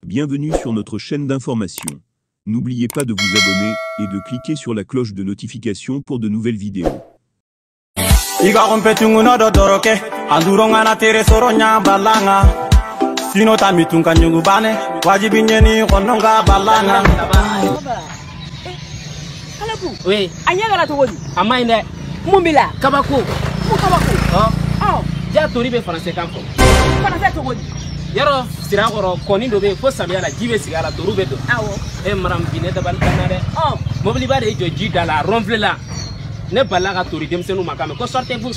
Bienvenue sur notre chaîne d'information. N'oubliez pas de vous abonner et de cliquer sur la cloche de notification pour de nouvelles vidéos. Iga kompetunguno dodoroke, anduronga na tere soronya balanga. Sino tamitunga nyugubane, wajibinyeni kononga balanga. Kalabu. Oui. Anya gala togodi. Amaine. Mumbila. Kabako. Kabako. Oh. Ja tori be français kanko. Français togodi. Yaro sirakoro koni do be fo samia la jibe sigala toru be do. Awo. E maram bine da balkanare. Oh. Mobili ba de joji dans la ronfle là. Ne balaga tori demsenu makame ko sortez-vous.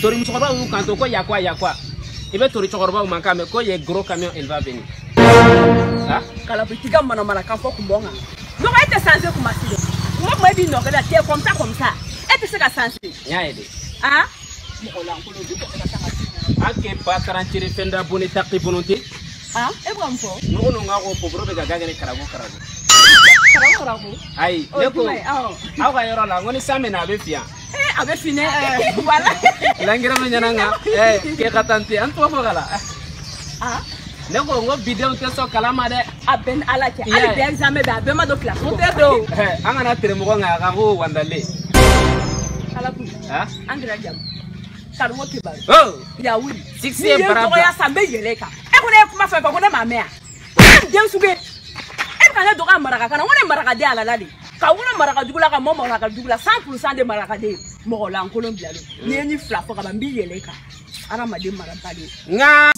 Tori mutoroba ou kanto ko yakwa. Ibe tori chokoroba ou makame ko ye gros camion elle va venir. Ah, Kalabu tiga mana kanfo kumbonga. Non était censé commencer. Moi bi no kada tie comme ça. Et puis c'est ka censé. Nya ede. Ah? Ake pa karantiri fenda boni takti bononté. Ah, e bramfo. No ngako pobro be gagane karago. Karago. Ai, leko. Awa yoro la ngoni same na be fia. Abe fine voilà. Langira menyananga. Ke katante antu fogala. Ah? Leko ngo video te so kalama de Aben ala ke. Ali be examen be abema do classe. Monte do. Angana tere mo nga gago wandale. Kalabu. Ah? Angra jam. Kalmo kiba. Oh, Ya wuri. 6 brava. Ya sambe yeleka. E ko ne kuma fa ko ne mame a. Dem suge. E ka ne do ka maraka kana wona maraka de ala lali. Ka wona maraka dugula ka momo maraka dugula 100% de maraka de. Mo la nkolo mbialo. Ni ni fla fo ka ba mbi yeleka. Ara ma de marabali. Nga